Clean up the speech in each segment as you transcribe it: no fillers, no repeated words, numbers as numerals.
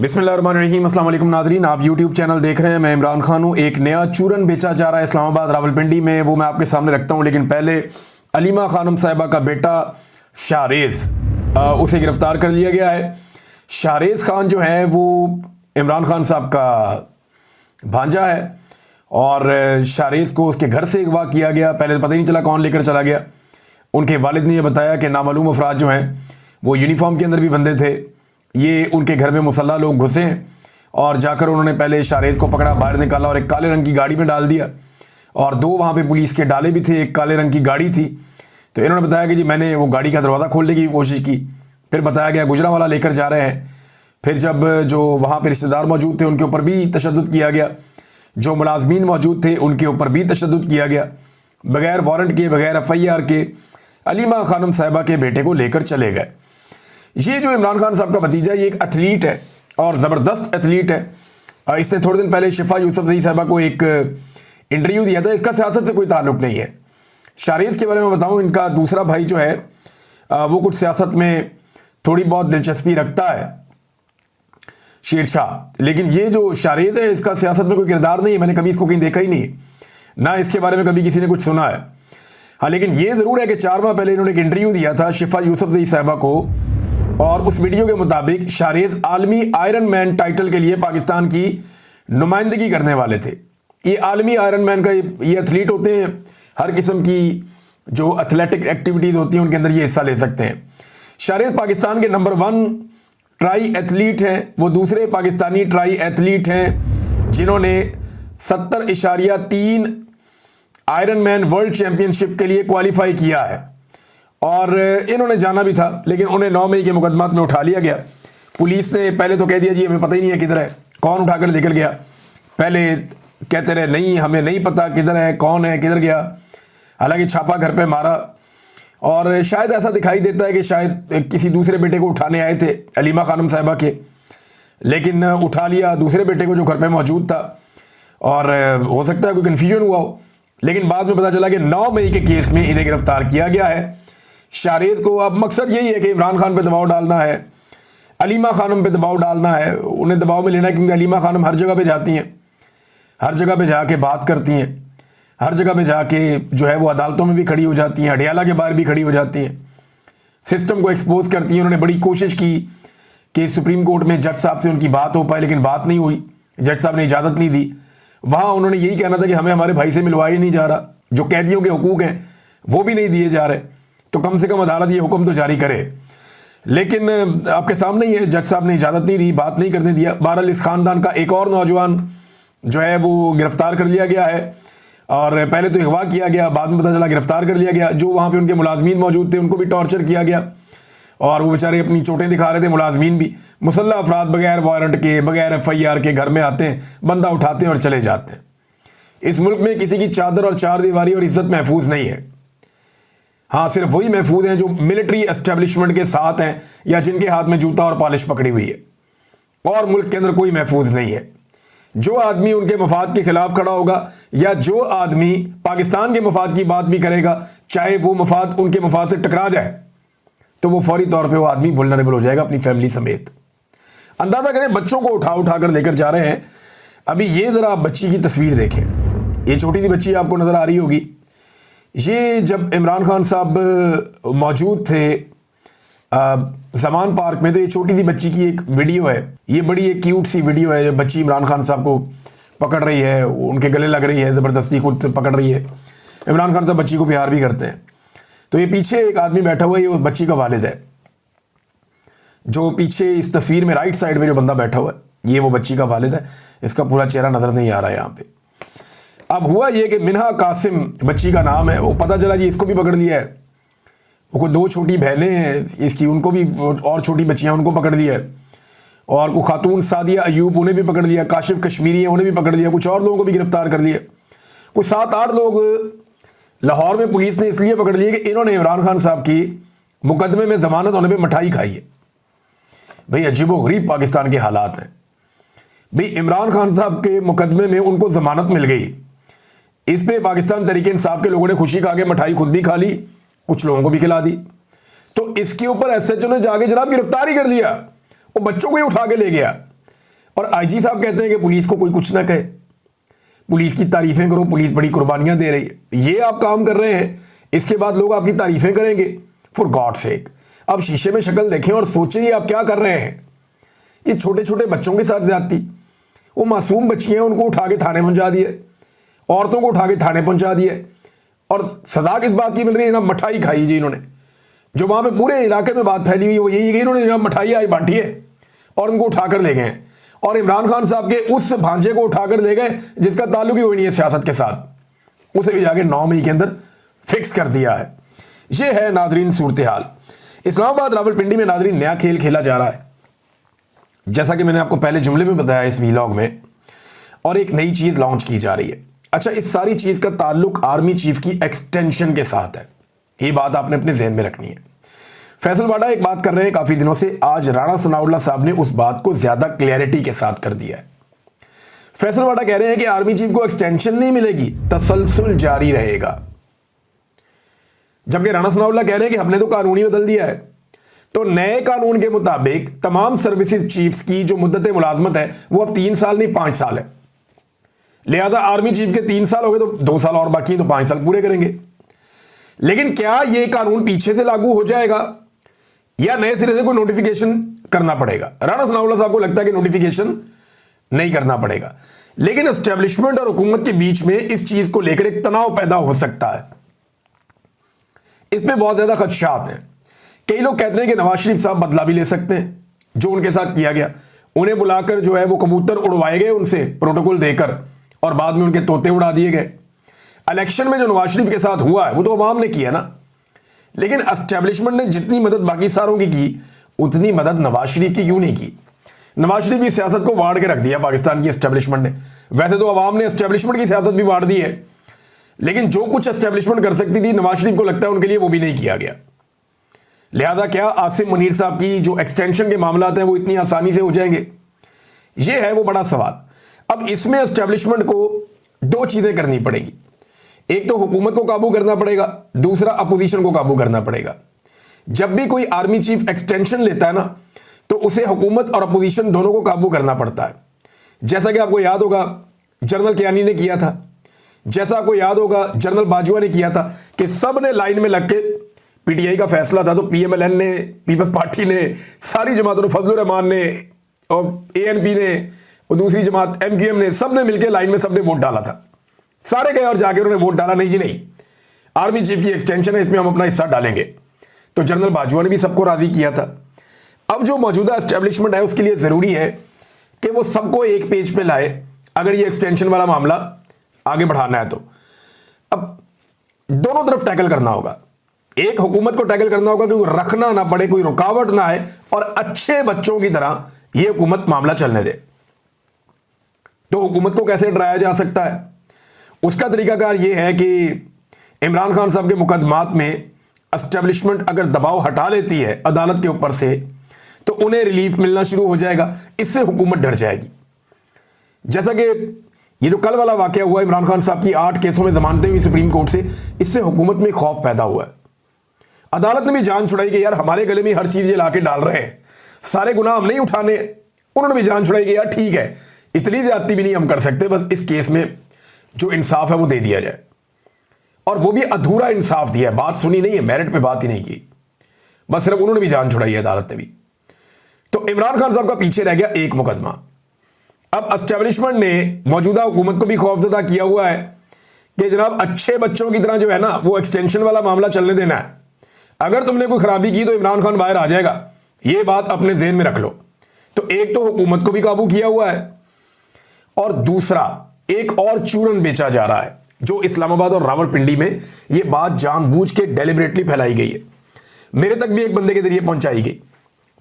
बिस्मिल्लाहिर्रहमानिर्रहीम। अस्सलाम वालेकुम नाज़रीन, आप यूट्यूब चैनल देख रहे हैं। मैं इमरान खान हूँ। एक नया चूरन बेचा जा रहा है इस्लामाबाद रावलपिंडी में, वो मैं आपके सामने रखता हूँ। लेकिन पहले अलीमा खानम साहिबा का बेटा शाहरेज़, उसे गिरफ़्तार कर लिया गया है। शाहरेज़ खान जो है वो इमरान खान साहब का भांजा है और शाहरेज़ को उसके घर से अगवा किया गया। पहले तो पता ही नहीं चला कौन लेकर चला गया। उनके वालिद ने यह बताया कि नामालूम अफराद जो हैं वो यूनिफॉर्म के अंदर भी बंधे थे। ये उनके घर में मुसल्ला लोग घुसे और जाकर उन्होंने पहले शाहरेज़ को पकड़ा, बाहर निकाला और एक काले रंग की गाड़ी में डाल दिया। और दो वहाँ पे पुलिस के डाले भी थे, एक काले रंग की गाड़ी थी। तो इन्होंने बताया कि जी मैंने वो गाड़ी का दरवाज़ा खोलने की कोशिश की। फिर बताया गया गुजरांवाला लेकर जा रहे हैं। फिर जब जो वहाँ पर रिश्तेदार मौजूद थे उनके ऊपर भी तशद्दुद किया गया, जो मुलाजमीन मौजूद थे उनके ऊपर भी तशद्दुद किया गया। बग़ैर वारंट के, बग़ैर FIR के अलीमा खानम साहिबा के बेटे को लेकर चले गए। ये जो इमरान खान साहब का भतीजा, ये एक एथलीट है और ज़बरदस्त एथलीट है। इसने थोड़े दिन पहले शिफा यूसुफज़ई साहिबा को एक इंटरव्यू दिया था। इसका सियासत से कोई ताल्लुक़ नहीं है। शाहरेज़ के बारे में बताऊं, इनका दूसरा भाई जो है वो कुछ सियासत में थोड़ी बहुत दिलचस्पी रखता है, शेरशाह। लेकिन ये जो शाहरेज़ है इसका सियासत में कोई किरदार नहीं है। मैंने कभी इसको कहीं देखा ही नहीं है, ना इसके बारे में कभी किसी ने कुछ सुना है। हाँ, लेकिन ये ज़रूर है कि 4 माह पहले इन्होंने एक इंटरव्यू दिया था शिफा यूसुफज़ई साहिबा को और उस वीडियो के मुताबिक शाहरेज़ आलमी आयरन मैन टाइटल के लिए पाकिस्तान की नुमाइंदगी करने वाले थे। ये आलमी आयरन मैन का ये एथलीट होते हैं, हर किस्म की जो एथलेटिक एक्टिविटीज़ होती हैं उनके अंदर ये हिस्सा ले सकते हैं। शाहरेज़ पाकिस्तान के नंबर 1 ट्राई एथलीट हैं। वो दूसरे पाकिस्तानी ट्राई एथलीट हैं जिन्होंने 70.3 आयरन मैन वर्ल्ड चैम्पियनशिप के लिए क्वालिफाई किया है। और इन्होंने जाना भी था, लेकिन उन्हें 9 मई के मुकदमात में उठा लिया गया। पुलिस ने पहले तो कह दिया जी हमें पता ही नहीं है किधर है, कौन उठाकर लेकर गया। पहले कहते रहे नहीं हमें नहीं पता किधर है, कौन है, किधर गया। हालांकि छापा घर पे मारा और शायद ऐसा दिखाई देता है कि शायद किसी दूसरे बेटे को उठाने आए थे अलीमा खानम साहिबा के, लेकिन उठा लिया दूसरे बेटे को जो घर पर मौजूद था। और हो सकता है कोई कन्फ्यूजन हुआ हो, लेकिन बाद में पता चला कि 9 मई के केस में इन्हें गिरफ्तार किया गया है। शाहरेज़ को अब मकसद यही है कि इमरान खान पे दबाव डालना है, अलीमा खानम पे दबाव डालना है, उन्हें दबाव में लेना है। क्योंकि अलीमा खानम हर जगह पे जाती हैं, हर जगह पे जाके बात करती हैं, हर जगह पे जाके जो है वो अदालतों में भी खड़ी हो जाती हैं, अडियाला के बाहर भी खड़ी हो जाती हैं, सिस्टम को एक्सपोज करती हैं। उन्होंने बड़ी कोशिश की कि सुप्रीम कोर्ट में जज साहब से उनकी बात हो पाए, लेकिन बात नहीं हुई, जज साहब ने इजाज़त नहीं दी। वहाँ उन्होंने यही कहना था कि हमें हमारे भाई से मिलवाया ही नहीं जा रहा, जो कैदियों के हुकूक हैं वो भी नहीं दिए जा रहे, तो कम से कम अदालत ये हुक्म तो जारी करे। लेकिन आपके सामने ही है, जज साहब ने इजाज़त नहीं दी, बात नहीं करने दिया। बहरहाल इस ख़ानदान का एक और नौजवान जो है वो गिरफ़्तार कर लिया गया है और पहले तो अगवा किया गया, बाद में पता चला गिरफ़्तार कर लिया गया। जो वहाँ पे उनके मुलाजमीन मौजूद थे उनको भी टॉर्चर किया गया और वो बेचारे अपनी चोटें दिखा रहे थे। मुलाजमीन भी मुसल्ला अफराद बगैर वारंट के, बगैर FIR के घर में आते हैं, बंदा उठाते हैं और चले जाते हैं। इस मुल्क में किसी की चादर और चार दीवारी और इज्जत महफूज नहीं है। हाँ, सिर्फ वही महफूज हैं जो मिलिट्री एस्टेब्लिशमेंट के साथ हैं या जिनके हाथ में जूता और पॉलिश पकड़ी हुई है, और मुल्क के अंदर कोई महफूज नहीं है। जो आदमी उनके मफाद के खिलाफ खड़ा होगा या जो आदमी पाकिस्तान के मफाद की बात भी करेगा, चाहे वो मफाद उनके मफाद से टकरा जाए, तो वो फौरी तौर पे वो आदमी वल्नरेबल हो जाएगा अपनी फैमिली समेत। अंदाज़ा करें, बच्चों को उठा कर लेकर जा रहे हैं। अभी ये ज़रा बच्ची की तस्वीर देखें, ये छोटी सी बच्ची आपको नज़र आ रही होगी। ये जब इमरान खान साहब मौजूद थे ज़मान पार्क में, तो ये छोटी सी बच्ची की एक वीडियो है। ये बड़ी एक क्यूट सी वीडियो है। जब बच्ची इमरान खान साहब को पकड़ रही है, उनके गले लग रही है, ज़बरदस्ती खुद से पकड़ रही है। इमरान खान साहब बच्ची को प्यार भी करते हैं। तो ये पीछे एक आदमी बैठा हुआ है, ये उस बच्ची का वालिद है। जो पीछे इस तस्वीर में राइट साइड में जो बंदा बैठा हुआ है, ये वो बच्ची का वालिद है। इसका पूरा चेहरा नज़र नहीं आ रहा है यहाँ पे। अब हुआ ये कि मिन्हा कासिम बच्ची का नाम है। वो पता चला जी इसको भी पकड़ लिया है। वो 2 छोटी बहनें हैं इसकी, उनको भी, और छोटी बच्चियाँ उनको पकड़ लिया है। और को खातून सादिया अयूब, उन्हें भी पकड़ लिया। काशिफ कश्मीरी है, उन्हें भी पकड़ लिया। कुछ और लोगों को भी गिरफ्तार कर लिया। कुछ 7-8 लोग लाहौर में पुलिस ने इसलिए पकड़ लिए कि इन्होंने इमरान खान साहब की मुकदमे में ज़मानत होने पर मिठाई खाई है। भाई अजीबोगरीब पाकिस्तान के हालात हैं। भाई इमरान खान साहब के मुकदमे में उनको ज़मानत मिल गई, इस पे पाकिस्तान तहरीक इंसाफ के लोगों ने खुशी खा के मिठाई खुद भी खा ली, कुछ लोगों को भी खिला दी। तो इसके ऊपर SHO ने जाके जनाब गिरफ्तारी कर लिया, वो बच्चों को ही उठा के ले गया। और आईजी साहब कहते हैं कि पुलिस को कोई कुछ ना कहे, पुलिस की तारीफें करो, पुलिस बड़ी कुर्बानियां दे रही है। ये आप काम कर रहे हैं, इसके बाद लोग आपकी तारीफें करेंगे। फॉर गॉड सेक, आप शीशे में शक्ल देखें और सोचें ये आप क्या कर रहे हैं। ये छोटे छोटे बच्चों के साथ ज्यादती, वो मासूम बच्चियां, उनको उठा के थाने पहुंचा दिए, औरतों को उठा के थाने पहुंचा दिए, और सजा किस बात की मिल रही है? ना मिठाई खाई जी इन्होंने। जो वहां पे पूरे इलाके में बात फैली हुई वो यही है कि इन्होंने जनाब मिठाई आज बांटी है और उनको उठाकर ले गए हैं, और इमरान खान साहब के उस भांजे को उठाकर ले गए जिसका ताल्लुक ही कोई नहीं है सियासत के साथ, उसे भी जाके 9 मई के अंदर फिक्स कर दिया है। ये है नाजरीन सूरत हाल। इस्लामाबाद रावलपिंडी में नाजरीन नया खेल खेला जा रहा है, जैसा कि मैंने आपको पहले जुमले में बताया इस वीलॉग में, और एक नई चीज लॉन्च की जा रही है। अच्छा, इस सारी चीज का ताल्लुक आर्मी चीफ की एक्सटेंशन के साथ है, ये बात आपने अपने ज़हन में रखनी है। फैसल वाडा एक बात कर रहे हैं काफी दिनों से, आज राणा सनाउल्लाह साहब ने उस बात को ज्यादा क्लैरिटी के साथ कर दिया है। फैसल वाडा कह रहे हैं कि आर्मी चीफ को एक्सटेंशन नहीं मिलेगी, तसलसल जारी रहेगा, जबकि राणा सनाउल्लाह कह रहे हैं कि हमने तो कानून ही बदल दिया है। तो नए कानून के मुताबिक तमाम सर्विसेज चीफ्स की जो मुद्दत मुलाजमत है वो अब 3 साल नहीं 5 साल है, लिहाजा आर्मी चीफ के 3 साल हो गए तो 2 साल और बाकी, तो 5 साल पूरे करेंगे। लेकिन क्या यह कानून पीछे से लागू हो जाएगा या नए सिरे से कोई नोटिफिकेशन करना पड़ेगा? राणा सनाउल्लाह साहब को लगता है कि नोटिफिकेशन नहीं करना पड़ेगा, लेकिन एस्टेब्लिशमेंट और हुकूमत के बीच में इस चीज को लेकर एक तनाव पैदा हो सकता है। इसमें बहुत ज्यादा खदशात हैं। कई लोग कहते हैं कि नवाज शरीफ साहब बदला भी ले सकते हैं, जो उनके साथ किया गया, उन्हें बुलाकर जो है वो कबूतर उड़वाए गए उनसे प्रोटोकॉल देकर, और बाद में उनके तोते उड़ा दिए गए। इलेक्शन में जो नवाज शरीफ के साथ हुआ है वो तो अवाम ने किया ना, लेकिन एस्टेब्लिशमेंट ने जितनी मदद बाकी सारों की उतनी मदद नवाज शरीफ की क्यों नहीं की? नवाज शरीफ की सियासत को वाड़ के रख दिया पाकिस्तान की एस्टेब्लिशमेंट ने। वैसे तो अवाम ने एस्टेब्लिशमेंट की सियासत भी वाड़ दी है, लेकिन जो कुछ एस्टेब्लिशमेंट कर सकती थी नवाज शरीफ को लगता है उनके लिए वो भी नहीं किया गया। लिहाजा क्या आसिम मुनीर साहब की जो एक्सटेंशन के मामला हैं वो इतनी आसानी से हो जाएंगे? ये है वो बड़ा सवाल। अब इसमें एस्टेब्लिशमेंट को 2 चीजें करनी पड़ेगी, एक तो हुकूमत को काबू करना पड़ेगा, दूसरा अपोजिशन को काबू करना पड़ेगा। जब भी कोई आर्मी चीफ एक्सटेंशन लेता है ना, तो उसे हुकूमत और अपोजिशन दोनों को काबू करना पड़ता है। जैसा कि आपको याद होगा जनरल कियानी ने किया था, जैसा आपको याद होगा जनरल बाजवा ने किया था, कि सब ने लाइन में लग के, पीटीआई का फैसला था तो पीएमएलएन ने, पीपल्स पार्टी ने, सारी जमातों, फजलुर रहमान ने और एएनपी ने और दूसरी जमात एमक्यूएम ने, सब ने मिलकर लाइन में सबने वोट डाला था। सारे गए और जाके उन्होंने वोट डाला, नहीं जी नहीं, आर्मी चीफ की एक्सटेंशन है, इसमें हम अपना हिस्सा डालेंगे। तो जनरल बाजवा ने भी सबको राजी किया था। अब जो मौजूदा एस्टेब्लिशमेंट है उसके लिए जरूरी है कि वो सबको एक पेज पे लाए, अगर ये एक्सटेंशन वाला मामला आगे बढ़ाना है तो। अब दोनों तरफ टैकल करना होगा, एक हुकूमत को टैकल करना होगा कि कोई रखना ना पड़े, कोई रुकावट ना आए, और अच्छे बच्चों की तरह ये हुकूमत मामला चलने दे। तो हुकूमत को कैसे डराया जा सकता है? उसका तरीकाकार ये है कि इमरान खान साहब के मुकदमात में एस्टेब्लिशमेंट अगर दबाव हटा लेती है अदालत के ऊपर से, तो उन्हें रिलीफ मिलना शुरू हो जाएगा, इससे हुकूमत डर जाएगी। जैसा कि ये जो कल वाला वाकया हुआ इमरान खान साहब की 8 केसों में जमानतें हुई सुप्रीम कोर्ट से, इससे हुकूमत में खौफ पैदा हुआ है। अदालत ने भी जान छुड़ाई कि यार हमारे गले में हर चीज ये लाके डाल रहे हैं, सारे गुनाह हम नहीं उठाने। उन्होंने भी जान छुड़ाई कि यार ठीक है, इतनी ज्यादती भी नहीं हम कर सकते, बस इस केस में जो इंसाफ है वो दे दिया जाए। और वो भी अधूरा इंसाफ दिया है, बात सुनी नहीं है, मेरिट पे बात ही नहीं की, बस सिर्फ उन्होंने भी जान छुड़ाई है अदालत ने भी। तो इमरान खान साहब का पीछे रह गया एक मुकदमा। अब एस्टेब्लिशमेंट ने मौजूदा हुकूमत को भी खौफजदा किया हुआ है कि जनाब अच्छे बच्चों की तरह जो है ना वो एक्सटेंशन वाला मामला चलने देना है, अगर तुमने कोई खराबी की तो इमरान खान बाहर आ जाएगा, ये बात अपने जेहन में रख लो। तो एक तो हुकूमत को भी काबू किया हुआ है, और दूसरा एक और चूरन बेचा जा रहा है जो इस्लामाबाद और रावलपिंडी में ये बात जानबूझ के डेलिबरेटली फैलाई गई है। मेरे तक भी एक बंदे के जरिए पहुंचाई गई,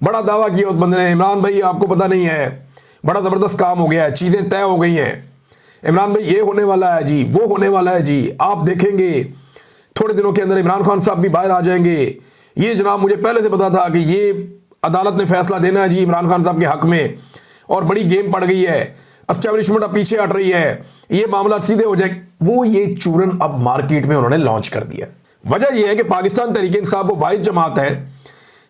बड़ा दावा किया उस बंदे ने, इमरान भाई आपको पता नहीं है, बड़ा ज़बरदस्त काम हो गया है, चीज़ें तय हो गई हैं, इमरान भाई ये होने वाला है जी, वो होने वाला है जी, आप देखेंगे थोड़े दिनों के अंदर इमरान खान साहब भी बाहर आ जाएंगे। ये जनाब मुझे पहले से पता था कि ये अदालत ने फैसला देना है जी इमरान खान साहब के हक में, और बड़ी गेम पड़ गई है, एस्टेब्लिशमेंट अब पीछे हट रही है, ये मामला सीधे हो जाए। वो ये चूरन अब मार्केट में उन्होंने लॉन्च कर दिया। वजह यह है कि पाकिस्तान तहरीक इंसाफ वो वाहिद जमात है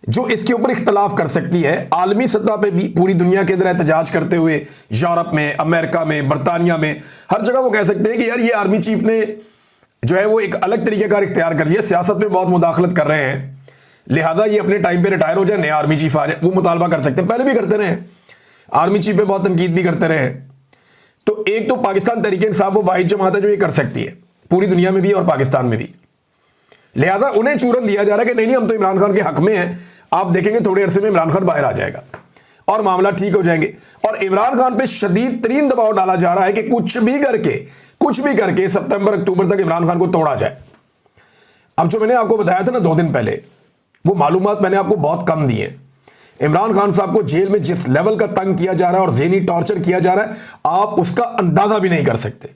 जो इसके ऊपर इख्तलाफ कर सकती है। आलमी सतह पे भी पूरी दुनिया के अंदर एहतजाज करते हुए यूरोप में, अमेरिका में, बरतानिया में, हर जगह वो कह सकते हैं कि यार ये आर्मी चीफ ने जो है वो एक अलग तरीके का इख्तियार कर लिया, सियासत में बहुत मुदाखलत कर रहे हैं, लिहाजा ये अपने टाइम पे रिटायर हो जाए, नया आर्मी चीफ आ जाए। वो मुतालबा कर सकते हैं, पहले भी करते रहे, आर्मी चीफ पे बहुत तनकीद भी करते रहे। तो एक तो पाकिस्तान तहरीक इंसाफ वो वाहिद जमात है जो ये कर सकती है, पूरी दुनिया में भी और पाकिस्तान में भी। लिहाजा उन्हें चूरन दिया जा रहा है कि नहीं हम तो इमरान खान के हक में हैं, आप देखेंगे थोड़े अरसे में इमरान खान बाहर आ जाएगा और मामला ठीक हो जाएंगे। और इमरान खान पे शदीद तरीन दबाव डाला जा रहा है कि कुछ भी करके सितंबर अक्टूबर तक इमरान खान को तोड़ा जाए। अब जो मैंने आपको बताया था ना 2 दिन पहले, वो मालूमात मैंने आपको बहुत कम दी है। इमरान खान साहब को जेल में जिस लेवल का तंग किया जा रहा है और ज़हनी टॉर्चर किया जा रहा है, आप उसका अंदाजा भी नहीं कर सकते।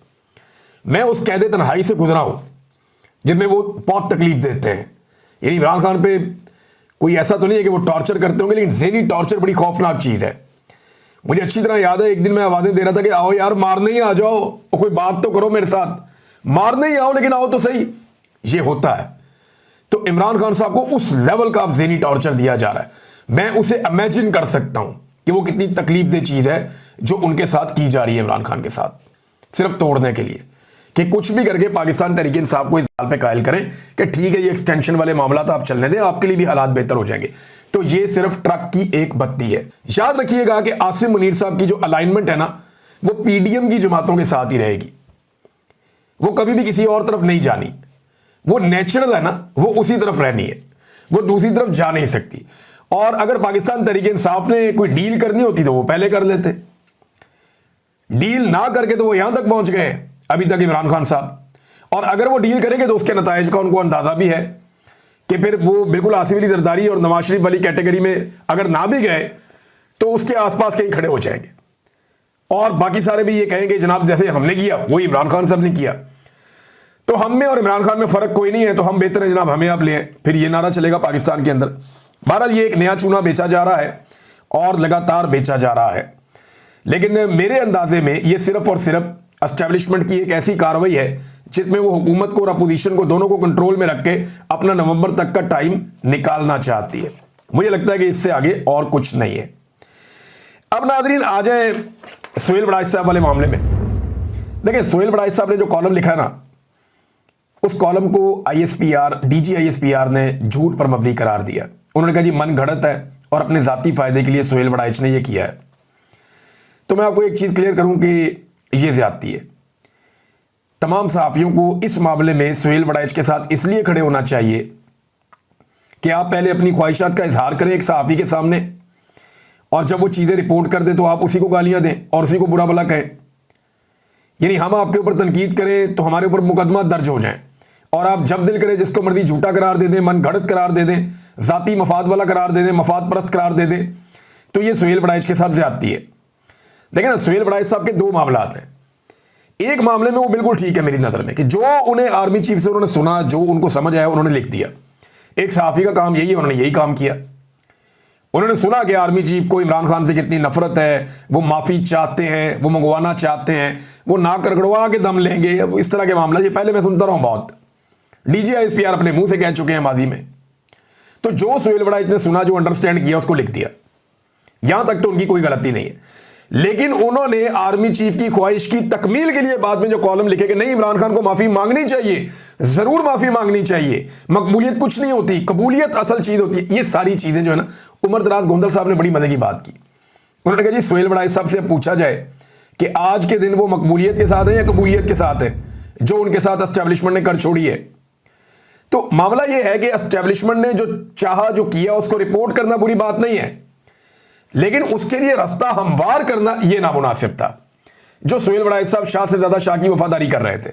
मैं उस कैद तन्हाई से गुजरा हूं जिनमें वो बहुत तकलीफ देते हैं। यानी इमरान खान पे कोई ऐसा तो नहीं है कि वो टॉर्चर करते होंगे, लेकिन ज़हनी टॉर्चर बड़ी खौफनाक चीज़ है। मुझे अच्छी तरह याद है, एक दिन मैं आवाज़ें दे रहा था कि आओ यार मारने ही आ जाओ, और कोई बात तो करो मेरे साथ, मारने ही आओ लेकिन आओ तो सही। ये होता है। तो इमरान खान साहब को उस लेवल का अब ज़हनी टॉर्चर दिया जा रहा है। मैं उसे इमेजिन कर सकता हूं कि वो कितनी तकलीफदेह चीज़ है जो उनके साथ की जा रही है इमरान खान के साथ, सिर्फ तोड़ने के लिए कि कुछ भी करके पाकिस्तान तहरीक इंसाफ को इस बात पे कायल करें कि ठीक है ये एक्सटेंशन वाले मामला तो आप चलने दें, आपके लिए भी हालात बेहतर हो जाएंगे। तो ये सिर्फ ट्रक की एक बत्ती है। याद रखिएगा कि आसिम मुनीर साहब की जो अलाइनमेंट है ना, वो पीडीएम की जमातों के साथ ही रहेगी, वो कभी भी किसी और तरफ नहीं जानी। वो नेचुरल है ना, वो उसी तरफ रहनी है, वो दूसरी तरफ जा नहीं सकती। और अगर पाकिस्तान तहरीक इंसाफ ने कोई डील करनी होती तो वो पहले कर लेते, डील ना करके तो वो यहां तक पहुंच गए अभी तक इमरान खान साहब। और अगर वो डील करेंगे तो उसके नताइज का उनको अंदाजा भी है कि फिर वो बिल्कुल आसिफ अली जरदारी और नवाज शरीफ वाली कैटेगरी में अगर ना भी गए तो उसके आसपास कहीं खड़े हो जाएंगे, और बाकी सारे भी ये कहेंगे जनाब जैसे हमने किया वो इमरान खान साहब ने किया, तो हम में और इमरान खान में फ़र्क कोई नहीं है, तो हम बेहतर है जनाब हमें आप लें। फिर ये नारा चलेगा पाकिस्तान के अंदर। बहरहाल ये एक नया चूना बेचा जा रहा है और लगातार बेचा जा रहा है, लेकिन मेरे अंदाजे में ये सिर्फ और सिर्फ एस्टेब्लिशमेंट की एक ऐसी कार्रवाई है जिसमें वो हुकूमत को और अपोजिशन को दोनों को कंट्रोल में रख के अपना नवंबर तक का टाइम निकालना चाहती है। मुझे लगता है कि इससे आगे और कुछ नहीं है। अब नाज़रीन आ जाए सोहेल बड़ाइच साहब वाले मामले में। देखिए सोहेल बड़ाइच साहब ने जो कॉलम लिखा है ना, उस कॉलम को आईएसपीआर, डीजी आईएसपीआर ने झूठ पर मबनी करार दिया। उन्होंने कहा जी मन घड़त है और अपने ज़ाती फ़ायदे के लिए सोहेल बड़ाइच ने यह किया है। तो मैं आपको एक चीज़ क्लियर करूं कि ये ज़्यादती है। तमाम सहाफ़ियों को इस मामले में सोहेल बड़ाइच के साथ इसलिए खड़े होना चाहिए कि आप पहले अपनी ख्वाहिशात का इजहार करें एक सहाफ़ी के सामने, और जब वो चीज़ें रिपोर्ट कर दें तो आप उसी को गालियाँ दें और उसी को बुरा भला कहें। यानी हम आपके ऊपर तनकीद करें तो हमारे ऊपर मुकदमा दर्ज हो जाए, और आप जब दिल करे जिसको मर्जी झूठा करार दे दें, मन घड़त करार दे दें, ज़ाती मफाद वाला करार दे दें, मफाद परस्त करार दे दें। तो ये सोहेल बड़ाइच के साथ ज़्यादती है। देखिए ना, सोहेल बड़ाइच साहब के 2 मामलात हैं। एक मामले में वो बिल्कुल ठीक है मेरी नज़र में कि जो उन्हें आर्मी चीफ से उन्होंने सुना, जो उनको समझ आया उन्होंने लिख दिया। एक सहाफ़ी का काम यही है, उन्होंने यही काम किया। उन्होंने सुना कि आर्मी चीफ को इमरान खान से कितनी नफरत है, वो माफ़ी चाहते हैं, वो मंगवाना चाहते हैं, वो नाक कड़कड़वा के दम लेंगे, इस तरह के मामला ये पहले मैं सुनता रहा हूँ बहुत। DGISPR अपने मुंह से कह चुके हैं माजी में। तो जो सोहेल बड़ाइच ने सुना, जो अंडरस्टैंड किया, उसको लिख दिया। यहां तक तो उनकी कोई गलती नहीं है, लेकिन उन्होंने आर्मी चीफ की ख्वाहिश की तकमील के लिए बाद में जो कॉलम लिखे कि नहीं इमरान खान को माफ़ी मांगनी चाहिए, ज़रूर माफ़ी मांगनी चाहिए, मकबूलियत कुछ नहीं होती, कबूलियत असल चीज़ होती है। ये सारी चीज़ें जो है ना, उमर दराज गोंदल साहब ने बड़ी मज़े की बात की। उन्होंने कहा जी सोहेल बड़ाइच साहब से पूछा जाए कि आज के दिन वो मकबूलियत के साथ है या कबूलियत के साथ है जो उनके साथ एस्टेब्लिशमेंट ने कर छोड़ी है। तो मामला यह है कि एस्टेब्लिशमेंट ने जो चाहा, जो किया, उसको रिपोर्ट करना बुरी बात नहीं है, लेकिन उसके लिए रास्ता हमवार करना यह नामुनासिब था। जो सोहेल बड़ाइच साहब शाह से ज्यादा शाह की वफादारी कर रहे थे,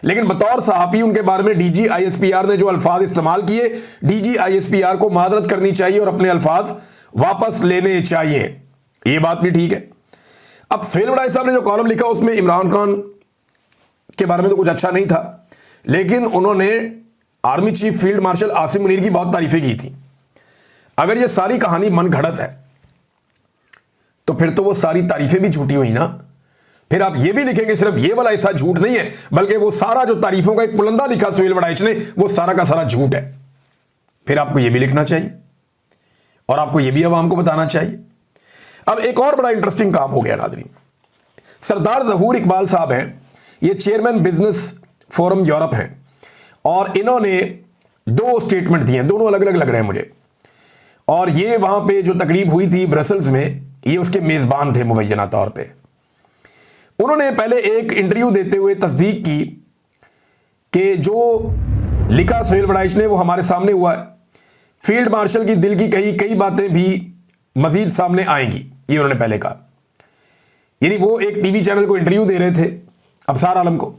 लेकिन बतौर सहाफ़ी उनके बारे में DGISPR ने जो अल्फाज इस्तेमाल किए, DGISPR को मादरत करनी चाहिए और अपने अल्फाज वापस लेने चाहिए। यह बात भी ठीक है। अब सोहेल बड़ाइच साहब ने जो कॉलम लिखा उसमें इमरान खान के बारे में तो कुछ अच्छा नहीं था, लेकिन उन्होंने army chief field marshal Asim Munir की बहुत तारीफें की थी। अगर ये सारी कहानी मन घड़त है तो फिर तो वो सारी तारीफें भी झूठी हुई ना। फिर आप ये भी लिखेंगे सिर्फ ये वाला ऐसा झूठ नहीं है, बल्कि वो सारा जो तारीफों का एक पुलंदा लिखा सोहेल बड़ाइच ने, वो सारा का सारा झूठ है। फिर आपको ये भी लिखना चाहिए और आपको ये भी आवाम को बताना चाहिए। अब एक और बड़ा इंटरेस्टिंग काम हो गया नाज़रीन, सरदार ज़हूर इकबाल साहब हैं, ये चेयरमैन बिजनेस फोरम यूरोप हैं, और इन्होंने 2 स्टेटमेंट दिए हैं, दोनों अलग अलग लग रहे हैं मुझे। और ये वहाँ पे जो तकरीब हुई थी ब्रसल्स में, ये उसके मेज़बान थे मुबैना तौर पे। उन्होंने पहले एक इंटरव्यू देते हुए तस्दीक की कि जो लिखा सोहेल वड़ाइच ने वो हमारे सामने हुआ है, फील्ड मार्शल की दिल की कही कई बातें भी मजीद सामने आएंगी, ये उन्होंने पहले कहा। यानी वो एक टीवी चैनल को इंटरव्यू दे रहे थे, अबसार आलम को।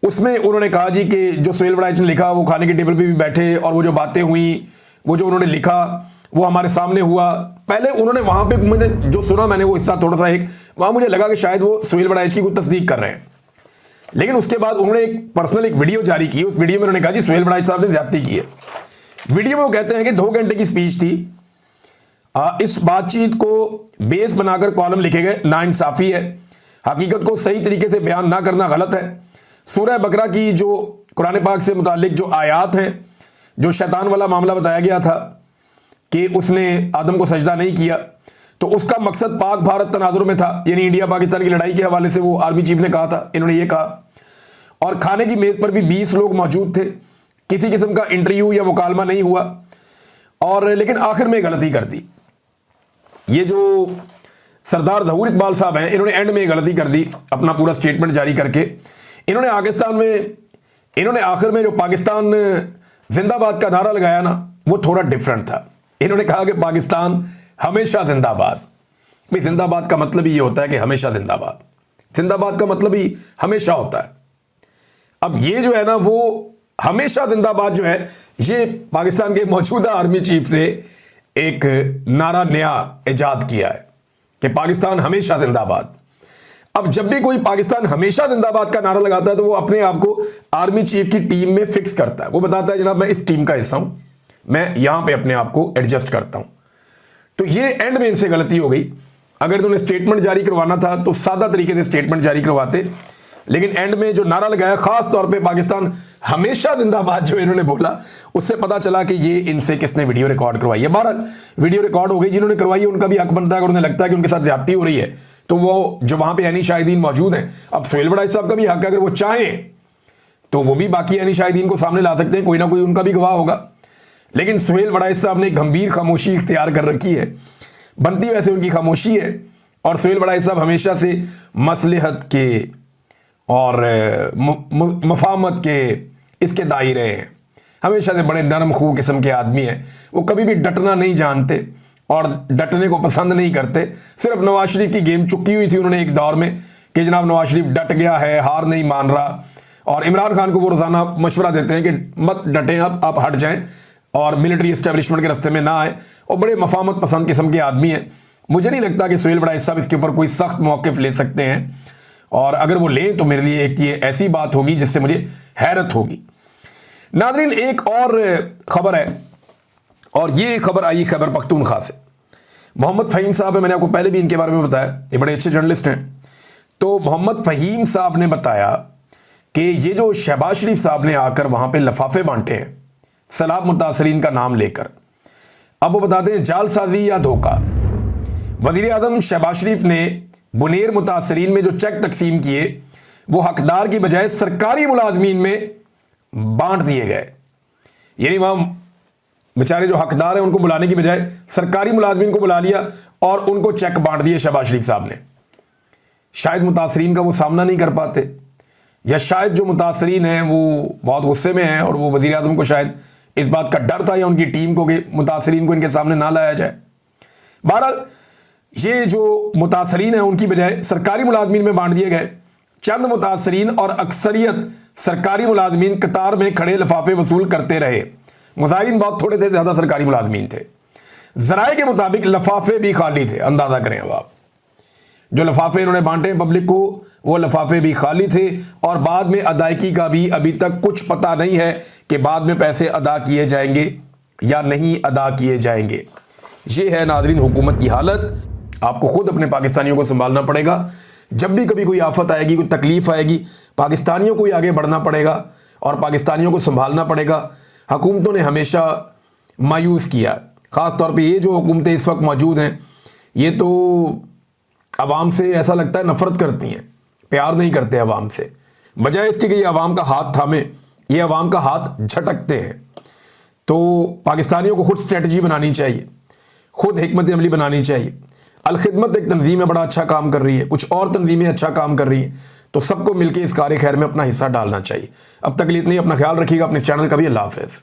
उसमें उन्होंने कहा जी कि जो सोहेल वड़ाइच ने लिखा वो खाने की टेबल पे भी बैठे, और वो जो बातें हुई, वो जो उन्होंने लिखा वो हमारे सामने हुआ। पहले उन्होंने वहाँ पे मैंने जो सुना, मैंने वो हिस्सा थोड़ा सा एक वहाँ मुझे लगा कि शायद वो सोहेल वड़ाइच की कोई तस्दीक कर रहे हैं, लेकिन उसके बाद उन्होंने एक पर्सनल एक वीडियो जारी की। उस वीडियो में उन्होंने कहा जी सोहेल वड़ाइच साहब ने ज्यादती की है। वीडियो में वो कहते हैं कि 2 घंटे की स्पीच थी, इस बातचीत को बेस बनाकर कॉलम लिखे गए, नाइंसाफ़ी है, हकीकत को सही तरीके से बयान ना करना गलत है। सूरह बकरा की जो कुरान पाक से मुतालिक जो आयात हैं, जो शैतान वाला मामला बताया गया था कि उसने आदम को सजदा नहीं किया, तो उसका मकसद पाक भारत तनाजुर में था, यानी इंडिया पाकिस्तान की लड़ाई के हवाले से वो आर्मी चीफ ने कहा था, इन्होंने ये कहा। और खाने की मेज़ पर भी 20 लोग मौजूद थे, किसी किस्म का इंटरव्यू या मुकालमा नहीं हुआ, और लेकिन आखिर में गलती कर दी। ये जो सरदार ज़हूर इकबाल साहब हैं, इन्होंने एंड में गलती कर दी अपना पूरा स्टेटमेंट जारी करके। इन्होंने आखिर में जो पाकिस्तान जिंदाबाद का नारा लगाया ना, वो थोड़ा डिफरेंट था। इन्होंने कहा कि पाकिस्तान हमेशा जिंदाबाद। भाई जिंदाबाद का मतलब ही ये होता है कि हमेशा जिंदाबाद, जिंदाबाद का मतलब ही हमेशा होता है। अब ये जो है ना, वो हमेशा जिंदाबाद जो है, ये पाकिस्तान के मौजूदा आर्मी चीफ ने एक नारा नया इजाद किया है कि पाकिस्तान हमेशा जिंदाबाद। अब जब भी कोई पाकिस्तान हमेशा जिंदाबाद का नारा लगाता है तो वो अपने आप को आर्मी चीफ की टीम में फिक्स करता है। वो बताता है जनाब मैं इस टीम का हिस्सा हूं, मैं यहां पे अपने आप को एडजस्ट करता हूं। तो ये एंड में इनसे गलती हो गई। अगर तुमने स्टेटमेंट जारी करवाना था तो सादा तरीके से स्टेटमेंट जारी करवाते, लेकिन एंड में जो नारा लगाया खास तौर पे पाकिस्तान हमेशा जिंदाबाद जो इन्होंने बोला, उससे पता चला कि ये इनसे किसने वीडियो रिकॉर्ड करवाई है। बहरहाल वीडियो रिकॉर्ड हो गई, जिन्होंने करवाई है उनका भी हक बनता है। अगर उन्हें लगता है कि उनके साथ ज्यादती हो रही है तो वो जो वहां पे यानी शाहिदीन मौजूद हैं, अब सोहेल वड़ाइच साहब का भी हक है, अगर वो चाहें तो वो भी बाकी यानी शाहिदीन को सामने ला सकते हैं, कोई ना कोई उनका भी गवाह होगा। लेकिन सोहेल वड़ाइच साहब ने गंभीर खामोशी इख्तियार कर रखी है, बनती वैसे उनकी खामोशी है। और सोहेल वड़ाइच साहब हमेशा से मसलहत के और मफाहमत के इसके दायरे हैं, हमेशा से बड़े नरम खू किस्म के आदमी हैं। वो कभी भी डटना नहीं जानते और डटने को पसंद नहीं करते। सिर्फ नवाज शरीफ की गेम चुकी हुई थी उन्होंने एक दौर में कि जनाब नवाज शरीफ डट गया है, हार नहीं मान रहा, और इमरान खान को वो रोज़ाना मशवरा देते हैं कि मत डटें, अब आप हट जाएं और मिलिट्री इस्टेब्लिशमेंट के रास्ते में ना आए। और बड़े मफाहमत पसंद किस्म के आदमी हैं। मुझे नहीं लगता कि सोहेल वड़ाइच साहब इसके ऊपर कोई सख्त मौक़िफ़ ले सकते हैं, और अगर वो लें तो मेरे लिए एक ये ऐसी बात होगी जिससे मुझे हैरत होगी। नाज़रीन एक और ख़बर है, और ये खबर आई खैबर पख्तूनख्वा से। मोहम्मद फ़हीम साहब है, मैंने आपको पहले भी इनके बारे में बताया, ये बड़े अच्छे जर्नलिस्ट हैं। तो मोहम्मद फ़हीम साहब ने बताया कि ये जो शहबाज शरीफ साहब ने आकर वहाँ पे लफाफे बांटे हैं सैलाब मुतासरीन का नाम लेकर, अब वो बताते हैं जालसाजी या धोखा। वज़ीर आज़म शहबाज शरीफ ने बुनेर मुतासरीन में जो चेक तकसीम किए वो हकदार की बजाय सरकारी मुलाजमीन में बांट दिए गए। यानी वहाँ बेचारे जो हकदार हैं उनको बुलाने की बजाय सरकारी मुलाजमीन को बुला लिया और उनको चेक बांट दिए शहबाज शरीफ साहब ने। शायद मुतासरीन का वो सामना नहीं कर पाते, या शायद जो मुतासरीन हैं वो बहुत गुस्से में हैं और वो वज़ीर आज़म को शायद इस बात का डर था या उनकी टीम को कि मुतासरीन को इनके सामने ना लाया जाए। बहरहाल ये जो मुतासरीन हैं उनकी बजाय सरकारी मुलाजमीन में बांट दिए गए। चंद मुतासरीन और अक्सरियत सरकारी मुलाजमीन कतार में खड़े लिफाफे वसूल करते रहे। मुजाहिरीन बहुत थोड़े थे, ज़्यादा सरकारी मुलाजमीन थे। ज़राए के मुताबिक लिफाफे भी खाली थे। अंदाज़ा करें अब आप, जो लिफाफे इन्होंने बांटे पब्लिक को वो लिफाफे भी खाली थे, और बाद में अदायगी का भी अभी तक कुछ पता नहीं है कि बाद में पैसे अदा किए जाएंगे या नहीं अदा किए जाएंगे। ये है नाज़रीन हुकूमत की हालत। आपको खुद अपने पाकिस्तानियों को संभालना पड़ेगा। जब भी कभी कोई आफत आएगी, कोई तकलीफ़ आएगी, पाकिस्तानियों को ही आगे बढ़ना पड़ेगा और पाकिस्तानियों को संभालना पड़ेगा। हुकूमतों ने हमेशा मायूस किया, ख़ास तौर पे ये जो हुकूमतें इस वक्त मौजूद हैं, ये तो आवाम से ऐसा लगता है नफ़रत करती हैं, प्यार नहीं करते आवाम से। बजाय इसके कि ये आवाम का हाथ थामे, ये आवाम का हाथ झटकते हैं। तो पाकिस्तानियों को खुद स्ट्रेटजी बनानी चाहिए, खुद हिकमत अमली बनानी चाहिए। अल-खिदमत एक तंजीम है, बड़ा अच्छा काम कर रही है, कुछ और तंजीमें अच्छा काम कर रही हैं, तो सबको मिलकर इस कार्य खैर में अपना हिस्सा डालना चाहिए। अब तक के लिए इतना ही। अपना ख्याल रखिएगा, अपने चैनल का भी। अल्लाह हाफ़िज़।